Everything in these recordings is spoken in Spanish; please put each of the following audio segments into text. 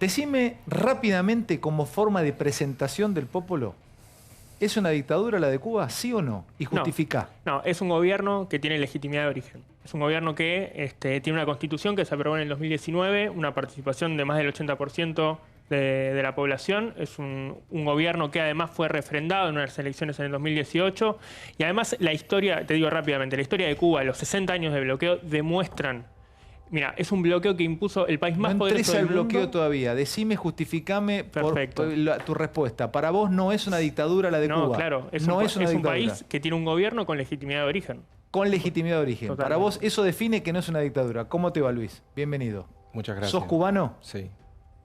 Decime rápidamente, como forma de presentación del Popolo, ¿es una dictadura la de Cuba, sí o no? Y justificá. No, es un gobierno que tiene legitimidad de origen. Es un gobierno que tiene una constitución que se aprobó en el 2019, una participación de más del 80% de la población. Es un gobierno que además fue refrendado en unas elecciones en el 2018. Y además la historia, te digo rápidamente, la historia de Cuba, los 60 años de bloqueo demuestran... Mira, es un bloqueo que impuso el país más poderoso del mundo. No entres al bloqueo todavía. Decime, justificame por tu respuesta. Para vos no es una dictadura la de Cuba. No, claro. Es un país que tiene un gobierno con legitimidad de origen. Con legitimidad de origen. Totalmente. Para vos eso define que no es una dictadura. ¿Cómo te va, Luis? Bienvenido. Muchas gracias. ¿Sos cubano? Sí.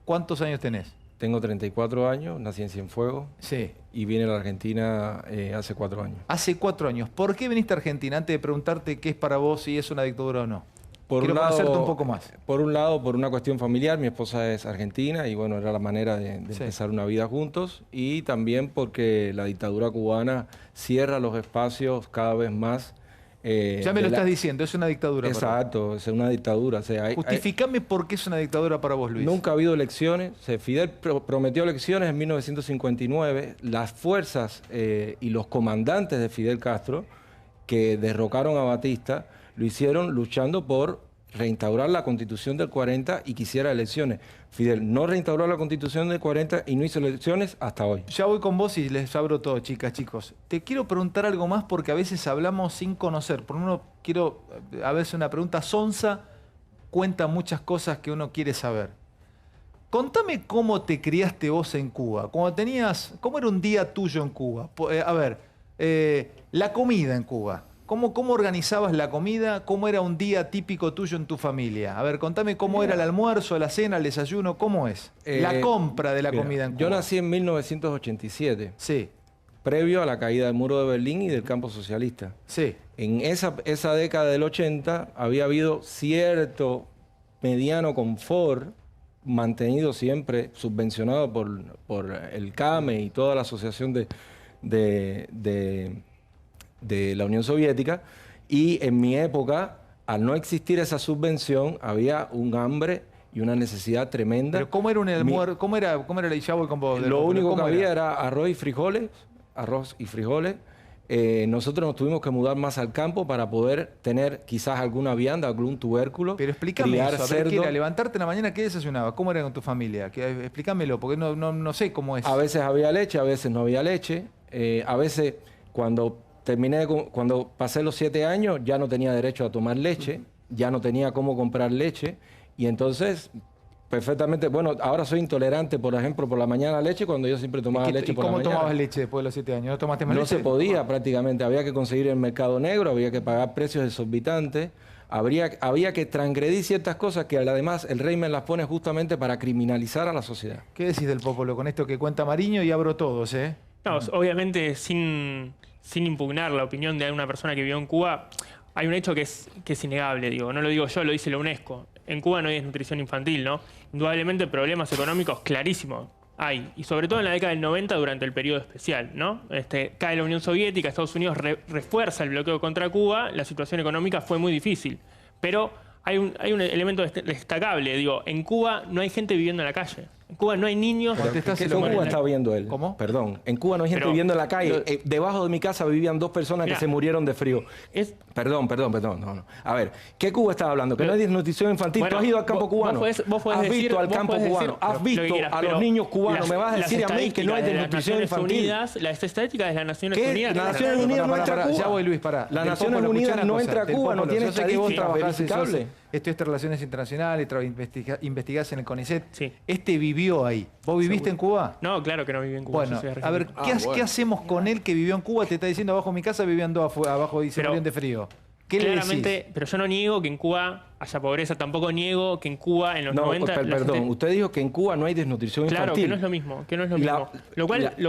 ¿Cuántos años tenés? Tengo 34 años, nací en Cienfuegos. Sí. Y vine a la Argentina hace 4 años. Hace 4 años. ¿Por qué viniste a Argentina? Antes de preguntarte qué es para vos, si es una dictadura o no. Quiero conocerte un poco más. Por un lado, por una cuestión familiar, mi esposa es argentina y bueno, era la manera de empezar una vida juntos. Y también porque la dictadura cubana cierra los espacios cada vez más. Ya me lo estás diciendo, es una dictadura. Exacto, es una dictadura. O sea, justificame por qué es una dictadura para vos, Luis. Nunca ha habido elecciones. Fidel prometió elecciones en 1959. Las fuerzas y los comandantes de Fidel Castro, que derrocaron a Batista, lo hicieron luchando por reinstaurar la Constitución del 40 y quisiera elecciones. Fidel no reinstauró la Constitución del 40 y no hizo elecciones hasta hoy. Ya voy con vos y les abro todo, chicas, chicos. Te quiero preguntar algo más porque a veces hablamos sin conocer. Por uno quiero, a veces una pregunta sonsa cuenta muchas cosas que uno quiere saber. Contame cómo te criaste vos en Cuba. ¿Cómo era un día tuyo en Cuba? A ver, la comida en Cuba. ¿Cómo organizabas la comida? ¿Cómo era un día típico tuyo en tu familia? A ver, contame cómo era el almuerzo, la cena, el desayuno, ¿cómo es? La compra de la comida en Cuba. Yo nací en 1987. Sí. Previo a la caída del muro de Berlín y del campo socialista. Sí. En esa década del 80 había habido cierto mediano confort mantenido siempre, subvencionado por el CAME y toda la asociación de la Unión Soviética, y en mi época, al no existir esa subvención, había un hambre y una necesidad tremenda. ¿Pero cómo era un almuerzo? ¿Cómo era el ya voy con vos? Lo único que había era arroz y frijoles. Nosotros nos tuvimos que mudar más al campo para poder tener quizás alguna vianda, algún tubérculo. Pero explícame eso, a ver, ¿qué era? Levantarte en la mañana, ¿qué desayunabas? ¿Cómo era con tu familia? Explícamelo, porque no sé cómo es. A veces había leche, a veces no había leche. A veces cuando pasé los 7 años ya no tenía derecho a tomar leche, ya no tenía cómo comprar leche y entonces perfectamente, bueno, ahora soy intolerante, por ejemplo, por la mañana a leche cuando yo siempre tomaba leche por la mañana. ¿Y cómo tomabas leche después de los 7 años? ¿No tomaste más leche? No se podía prácticamente, había que conseguir en el mercado negro, había que pagar precios exorbitantes, había que transgredir ciertas cosas que además el régimen las pone justamente para criminalizar a la sociedad. ¿Qué decís del Popolo con esto que cuenta Mariño? Y abro todos, ¿eh? No, obviamente sin impugnar la opinión de una persona que vivió en Cuba, hay un hecho que es innegable, digo. No lo digo yo, lo dice la UNESCO. En Cuba no hay desnutrición infantil, ¿no? Indudablemente problemas económicos clarísimos hay. Y sobre todo en la década del 90 durante el periodo especial, ¿no? Cae la Unión Soviética, Estados Unidos refuerza el bloqueo contra Cuba, la situación económica fue muy difícil. Pero hay un elemento destacable, digo, en Cuba no hay gente viviendo en la calle. En Cuba no hay niños... ¿Qué Cuba está viendo él? ¿Cómo? Perdón. En Cuba no hay gente viviendo en la calle. Debajo de mi casa vivían 2 personas que se murieron de frío. Perdón. No. A ver, ¿qué Cuba estaba hablando? Que no hay desnutrición infantil. Bueno, ¿tú has ido al campo cubano? Vos podés ¿Has visto al campo cubano? ¿Has visto a los niños cubanos? ¿Me vas a decir a mí que no hay desnutrición infantil? Las estadísticas de las Naciones Unidas... Las Naciones Unidas no entra a Cuba. Ya voy, Luis, pará. Las Naciones Unidas no entra a Cuba, no tiene estadísticas verificables. Estudiaste Relaciones Internacionales, investigás en el CONICET. Sí. Vivió ahí. ¿Vos viviste en Cuba? No, claro que no viví en Cuba. Bueno, a ver, ¿qué hacemos con él que vivió en Cuba? Te está diciendo, abajo de mi casa vivían 2 abajo y se morían de frío. ¿Qué claramente, le decís? pero yo no niego que en Cuba haya pobreza, tampoco niego que en Cuba en los 90... Perdón, usted dijo que en Cuba no hay desnutrición infantil. Claro, que no es lo mismo,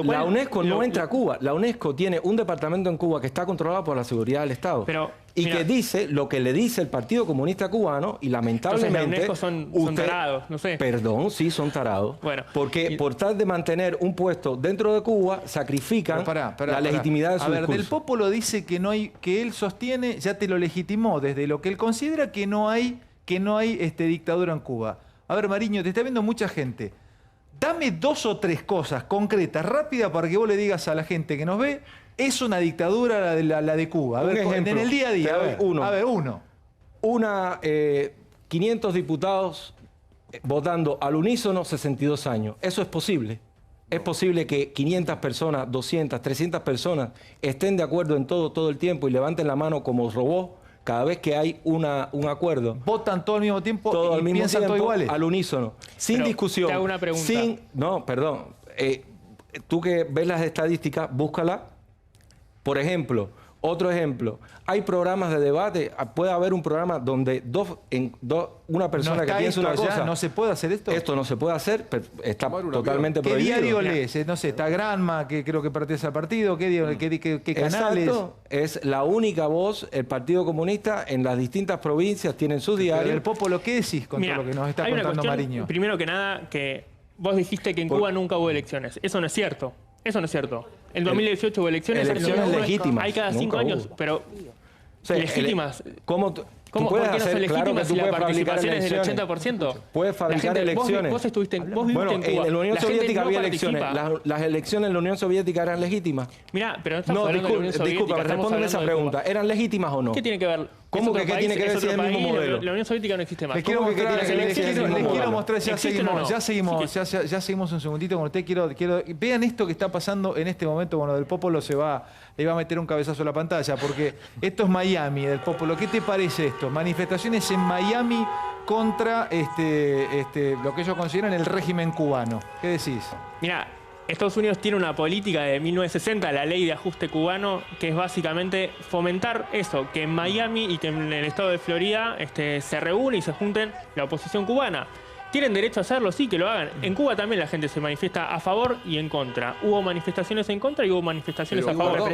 La UNESCO no entra a Cuba. La UNESCO tiene un departamento en Cuba que está controlado por la seguridad del Estado. Que dice lo que le dice el Partido Comunista Cubano y lamentablemente... Entonces, la UNESCO son tarados, no sé. Perdón, sí, son tarados. Bueno, porque por tal de mantener un puesto dentro de Cuba, sacrifican la legitimidad de su discurso. Del Popolo dice que él sostiene, ya te lo legitimó, desde lo que él considera que no hay dictadura en Cuba. A ver, Mariño, te está viendo mucha gente. Dame 2 o 3 cosas concretas, rápidas, para que vos le digas a la gente que nos ve, es una dictadura la de Cuba. A ver, ejemplo, en el día a día. uno. 500 diputados votando al unísono 62 años. Eso es posible. Es posible que 500 personas, 200, 300 personas estén de acuerdo en todo el tiempo y levanten la mano como robot cada vez que hay un acuerdo. Votan todo al mismo tiempo todo y al mismo piensan tiempo, todo iguales. al unísono. Sin Pero discusión. te hago una pregunta. No, perdón. Tú que ves las estadísticas, búscala. Por ejemplo, otro ejemplo. Hay programas de debate. Puede haber un programa donde una persona que piensa una cosa. ¿No se puede hacer esto? Esto no se puede hacer, pero está totalmente ¿Qué prohibido. diario lees? No sé, está Granma, que creo que pertenece al partido. ¿Qué canales? Exacto. Es la única voz, el Partido Comunista, en las distintas provincias tienen sus Pero diarios. el Popolo, ¿qué decís con Mira, todo lo que nos está hay una contando cuestión, Mariño? primero que nada, que vos dijiste que en Cuba nunca hubo elecciones. Eso no es cierto. Eso no es cierto. En 2018 hubo elecciones. Elecciones legítimas. Hay cada 5 Nunca años, hubo. pero O sea, legítimas. ¿Cómo tú ¿Cómo? puedes ¿Por qué no hacer? son Claro que legítimas tú si la puedes fabricar participación es del elecciones. 80%? Puedes fabricar La gente, elecciones. Vos viviste en Cuba. Bueno, en la Unión La gente Soviética no había participa. elecciones. Las elecciones en la Unión Soviética eran legítimas. Mirá, pero no estamos No, hablando de la Unión Soviética. disculpa, estamos respóndeme esa hablando de pregunta. Cuba. ¿Eran legítimas o no? ¿Qué tiene que ver? ¿Cómo Es que otro qué tiene que país, ver es si es otro el mismo país, modelo? La Unión Soviética no existe más. Les quiero, ¿Cómo que tiene que ver si es el mismo les quiero modelo? mostrar, ya ¿Existen o no? seguimos un segundito con usted. Vean esto que está pasando en este momento. Bueno, del Popolo le va a meter un cabezazo a la pantalla, porque esto es Miami, del Popolo. ¿Qué te parece esto? Manifestaciones en Miami contra lo que ellos consideran el régimen cubano. ¿Qué decís? Mira, Estados Unidos tiene una política de 1960, la ley de ajuste cubano, que es básicamente fomentar eso, que en Miami y que en el estado de Florida se reúnen y se junten la oposición cubana. ¿Tienen derecho a hacerlo? Sí, que lo hagan. En Cuba también la gente se manifiesta a favor y en contra. Hubo manifestaciones en contra y hubo manifestaciones a favor.